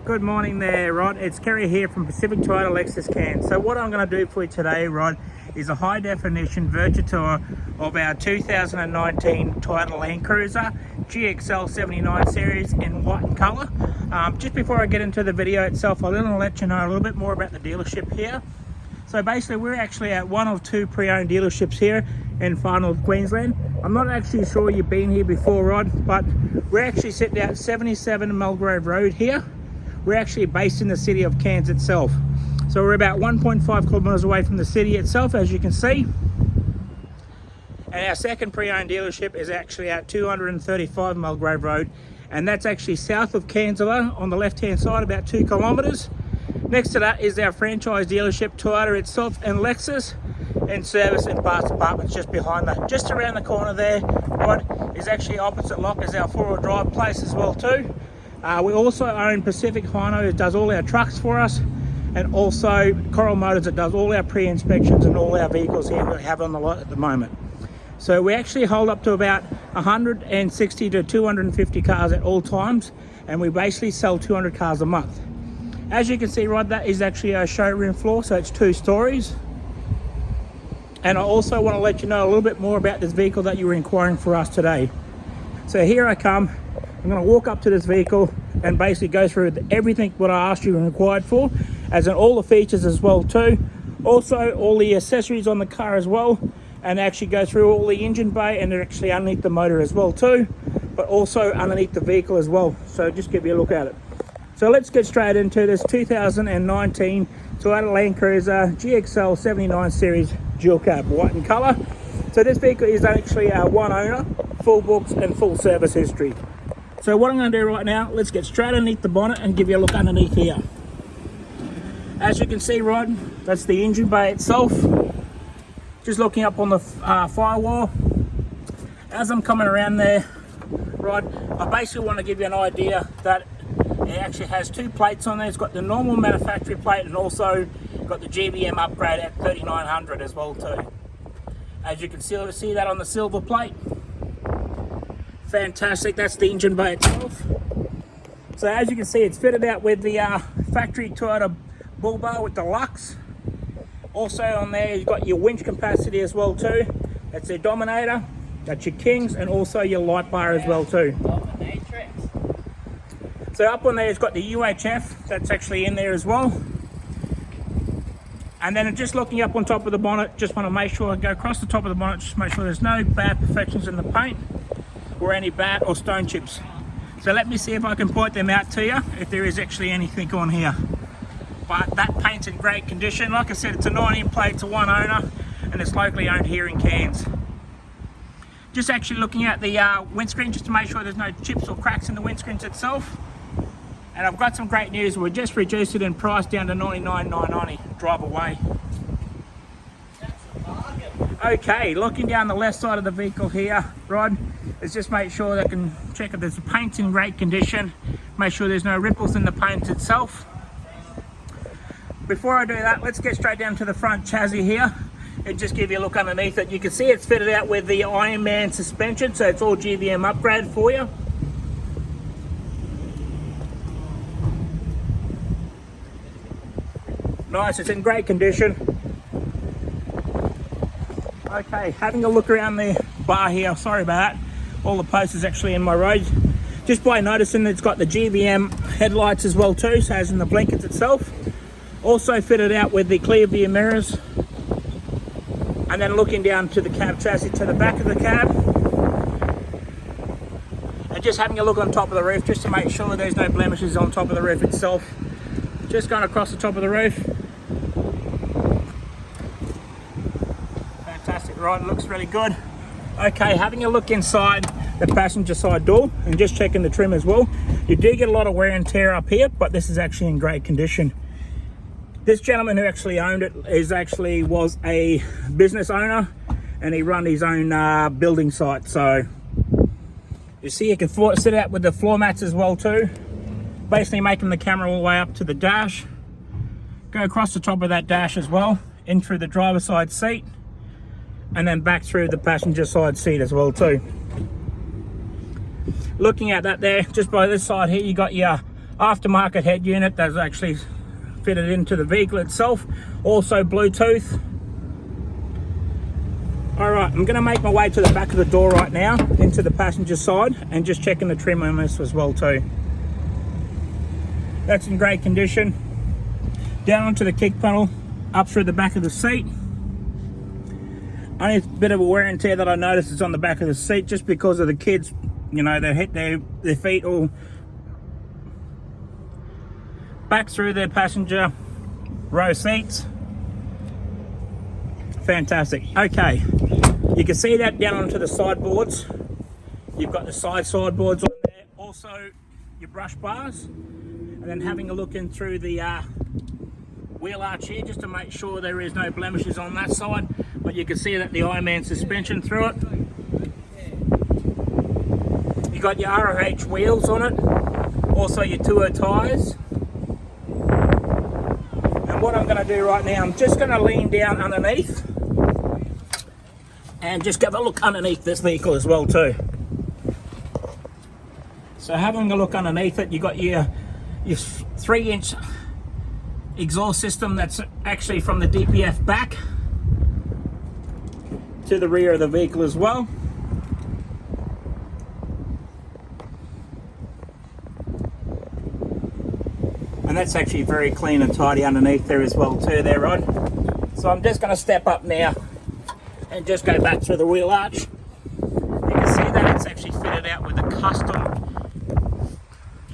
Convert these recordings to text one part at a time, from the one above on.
Good morning there, Rod. It's Kerry here from Pacific Toyota Lexus Cairns. So what I'm going to do for you today, Rod, is a high definition virtual tour of our 2019 Toyota Landcruiser GXL 79 series in white and colour. Just before I get into the video itself, I'll let you know a little bit more about the dealership here. So basically we're actually at one of two pre-owned dealerships here in far north Queensland. I'm not actually sure you've been here before, Rod, but we're actually sitting at 77 Mulgrove Road here. We're actually based in the city of Cairns itself. So we're about 1.5 kilometres away from the city itself, as you can see. And our second pre-owned dealership is actually at 235 Mulgrove Road. And that's actually south of Cairnsville on the left-hand side, about 2 kilometres. Next to that is our franchise dealership, Toyota itself and Lexus, and service and parts departments just behind that. Just around the corner there, Rod, is actually opposite lock is our four-wheel drive place as well too. We also own Pacific Hino, that does all our trucks for us, and also Coral Motors, that does all our pre-inspections and all our vehicles here we have on the lot at the moment. So we actually hold up to about 160 to 250 cars at all times, and we basically sell 200 cars a month. As you can see, Rod, that is actually our showroom floor, so it's 2 stories. And I also want to let you know a little bit more about this vehicle that you were inquiring for us today. So here I come. I'm going to walk up to this vehicle and basically go through everything what I asked you and inquired for, as in all the features as well too. Also all the accessories on the car as well, and actually go through all the engine bay and actually underneath the motor as well too, but also underneath the vehicle as well. So just give you a look at it. So let's get straight into this 2019 Toyota Landcruiser GXL 79 series dual cab, white in colour. So this vehicle is actually a one owner, full books and full service history. So what I'm going to do right now, let's get straight underneath the bonnet and give you a look underneath here. As you can see, Rod, that's the engine bay itself. Just looking up on the firewall. As I'm coming around there, Rod, I basically want to give you an idea that it actually has 2 plates on there. It's got the normal manufacturer plate and also got the GBM upgrade at 3900 as well too. As you can see that on the silver plate. Fantastic, that's the engine bay itself. So as you can see, it's fitted out with the factory Toyota bull bar with the Lux. Also on there, you've got your winch capacity as well too. That's your Dominator, that's your Kings, and also your light bar as well too. So up on there, it's got the UHF, that's actually in there as well. And then just looking up on top of the bonnet, just want to make sure I go across the top of the bonnet, just make sure there's no bad perfections in the paint or any bat or stone chips. So let me see if I can point them out to you, if there is actually anything on here. But that paint's in great condition. Like I said, it's a 19 plate, it's a one owner, and it's locally owned here in Cairns. Just actually looking at the windscreen, just to make sure there's no chips or cracks in the windscreens itself. And I've got some great news. We just reduced it in price down to $99,990. Drive away. Okay, looking down the left side of the vehicle here, Rod, is just make sure that I can check if the paint's in great condition. Make sure there's no ripples in the paint itself. Before I do that, let's get straight down to the front chassis here and just give you a look underneath it. You can see it's fitted out with the Iron Man suspension, so it's all GBM upgrade for you. Nice, it's in great condition. Okay, having a look around the bar here, sorry about that. All the posts is actually in my road. Just by noticing it's got the GBM headlights as well too, so as in the blinkers itself. Also fitted out with the clear view mirrors. And then looking down to the cab chassis to the back of the cab. And just having a look on top of the roof just to make sure there's no blemishes on top of the roof itself. Just going across the top of the roof. Fantastic, right, looks really good. Okay, having a look inside the passenger side door and just checking the trim as well. You do get a lot of wear and tear up here, but this is actually in great condition. This gentleman who actually owned it was a business owner, and he run his own building site. So you see, you can sit out with the floor mats as well too. Basically making the camera all the way up to the dash. Go across the top of that dash as well, in through the driver's side seat, and then back through the passenger side seat as well too. Looking at that there, just by this side here, you got your Aftermarket head unit that's actually fitted into the vehicle itself. Also Bluetooth. Alright, I'm going to make my way to the back of the door right now, into the passenger side, and just checking the trim on this as well too. That's in great condition. Down onto the kick panel, up through the back of the seat. Only a bit of a wear and tear that I noticed is on the back of the seat, just because of the kids, you know, they hit their feet all back through their passenger row seats. Fantastic. Okay, you can see that down onto the sideboards. You've got the sideboards on there, also your brush bars, and then having a look in through the wheel arch here, just to make sure there is no blemishes on that side. But you can see that the Ironman suspension through it. You got your ROH wheels on it, also your Tour tyres. And what I'm going to do right now, I'm just going to lean down underneath and just have a look underneath this vehicle as well too. So having a look underneath it, you got your 3-inch exhaust system that's actually from the DPF back to the rear of the vehicle as well. And that's actually very clean and tidy underneath there as well too there, Rod. So I'm just going to step up now and just go back through the wheel arch. You can see that it's actually fitted out with a custom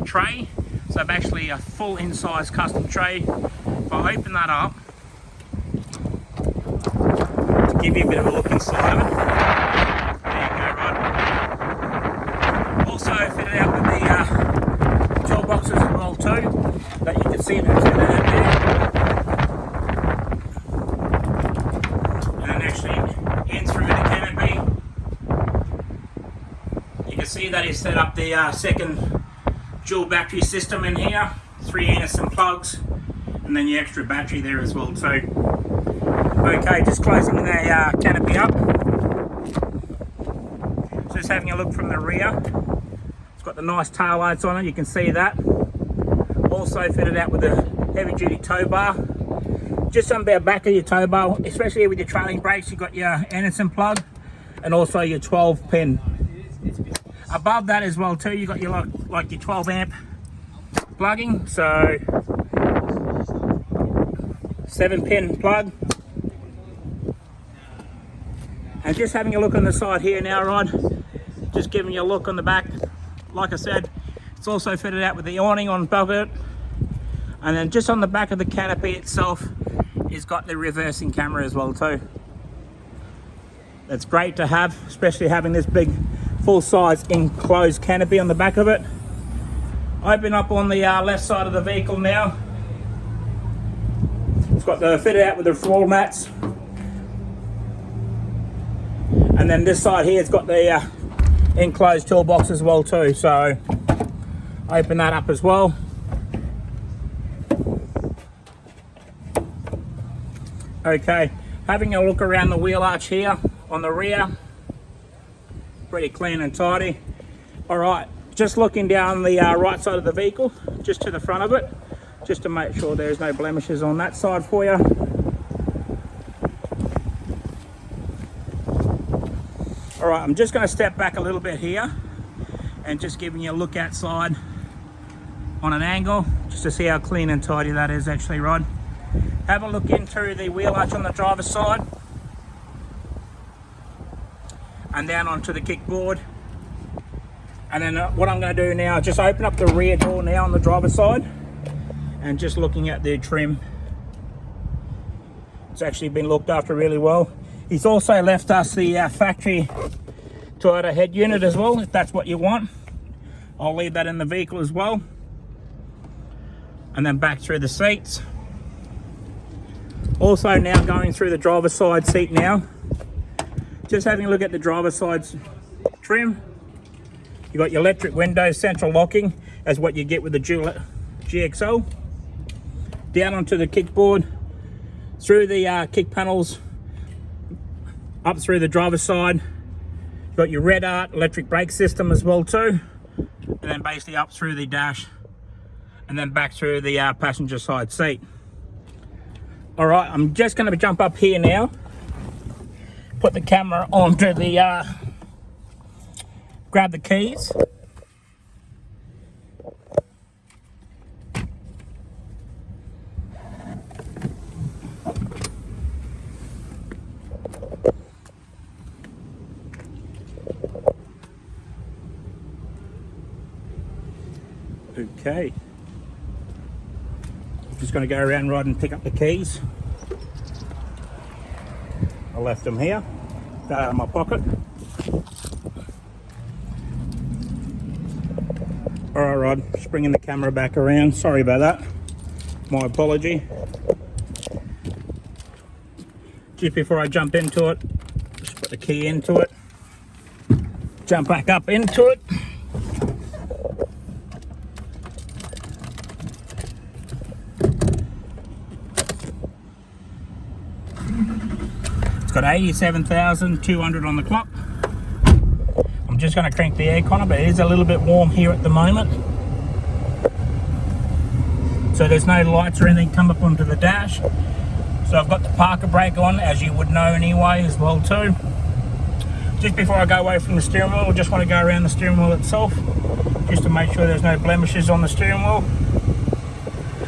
tray. So I'm actually a full in-size custom tray. If I open that up, to give you a bit of a look inside of it. There you go, Rod. Also fitted out with the toolboxes as well too, that you can see them fitted out there. And then actually in through the canopy, you can see that is set up the second dual battery system in here, 3 Anderson plugs, and then your extra battery there as well too. Okay, just closing the canopy up. Just having a look from the rear. It's got the nice tail lights on it, you can see that. Also fitted out with a heavy duty tow bar. Just on the back of your tow bar, especially with your trailing brakes, you've got your Anderson plug and also your 12 pin. Above that as well too, you got your like your 12 amp plugging, so 7-pin plug. And just having a look on the side here now, Rod, just giving you a look on the back. Like I said, it's also fitted out with the awning on above it, and then just on the back of the canopy itself is got the reversing camera as well too. That's great to have, especially having this big full-size enclosed canopy on the back of it. Open up on the left side of the vehicle now. It's got the fitted out with the floor mats, and then this side here it's got the enclosed toolbox as well too. So open that up as well. Okay, having a look around the wheel arch here on the rear, pretty clean and tidy. All right, just looking down the right side of the vehicle, just to the front of it, just to make sure there's no blemishes on that side for you. All right, I'm just going to step back a little bit here and just giving you a look outside on an angle, just to see how clean and tidy that is actually, Rod. Have a look into the wheel arch on the driver's side and down onto the kickboard. And then what I'm going to do now is just open up the rear door now on the driver's side and just looking at the trim. It's actually been looked after really well. He's also left us the factory Toyota head unit as well, if that's what you want. I'll leave that in the vehicle as well. And then back through the seats. Also now going through the driver's side seat now. Just having a look at the driver's side trim. You've got your electric windows, central locking, as what you get with the GXL. Down onto the kickboard, through the kick panels, up through the driver's side. You've got your red art electric brake system as well too. And then basically up through the dash and then back through the passenger side seat. All right, I'm just going to jump up here now, put the camera onto the, grab the keys. Okay, I'm just going to go around right and pick up the keys. I left them here, got out of my pocket. Alright Rod, just bringing the camera back around, sorry about that, my apology. Just before I jump into it, just put the key into it, jump back up into it. Got 87,200 on the clock. I'm just going to crank the aircon, but it is a little bit warm here at the moment. So there's no lights or anything come up onto the dash. So I've got the parker brake on, as you would know anyway, as well too. Just before I go away from the steering wheel, I just want to go around the steering wheel itself, just to make sure there's no blemishes on the steering wheel.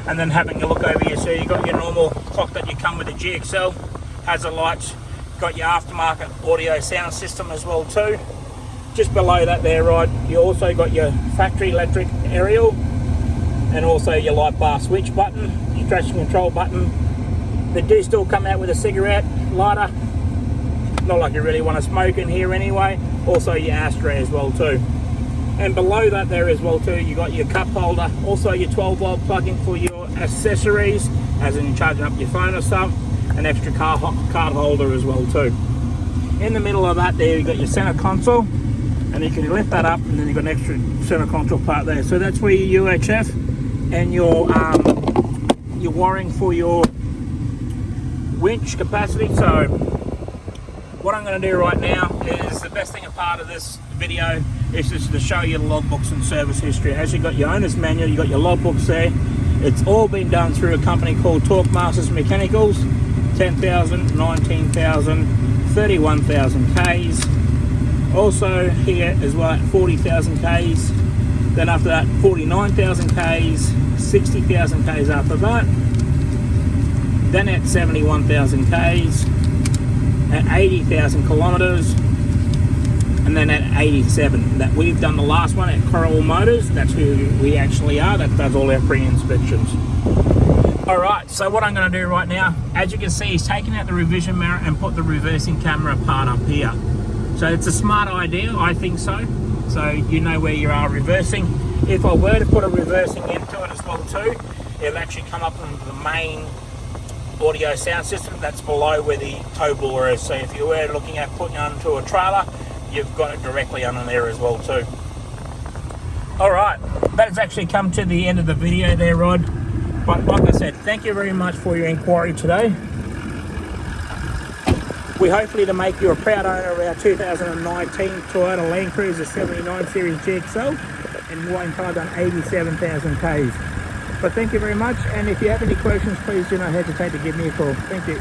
And then having a look over here, so you've got your normal clock that you come with the GXL, hazard lights. Got your aftermarket audio sound system as well too. Just below that there, right, you also got your factory electric aerial, and also your light bar switch button, your traction control button. They do still come out with a cigarette lighter, not like you really want to smoke in here anyway. Also your ashtray as well too. And below that there as well too, you got your cup holder, also your 12-volt plug-in for your accessories, as in charging up your phone or something. An extra card holder as well too. In the middle of that there, you got your center console, and you can lift that up, and then you've got an extra center console part there. So that's where your UHF and your wiring for your winch capacity. So what I'm going to do right now is, the best thing a part of this video is just to show you the logbooks and service history. As you got your owner's manual, you got your logbooks there. It's all been done through a company called Torque Masters Mechanicals. 10,000, 19,000, 31,000 Ks. Also here as well at 40,000 Ks. Then after that 49,000 Ks, 60,000 Ks after that. Then at 71,000 Ks, at 80,000 kilometers, and then at 87. That we've done the last one at Coral Motors. That's who we actually are. That does all our pre-inspections. Alright, so what I'm going to do right now, as you can see, he's taken out the revision mirror and put the reversing camera part up here. So it's a smart idea, I think so. So you know where you are reversing. If I were to put a reversing into it as well too, it'll actually come up into the main audio sound system that's below where the tow bore is. So if you were looking at putting it onto a trailer, you've got it directly under there as well too. Alright, that has actually come to the end of the video there, Rod. But like I said, thank you very much for your inquiry today. We hopefully to make you a proud owner of our 2019 Toyota Landcruiser 79 Series GXL and one car done 87,000 Ks. But thank you very much, and if you have any questions, please do not hesitate to give me a call. Thank you.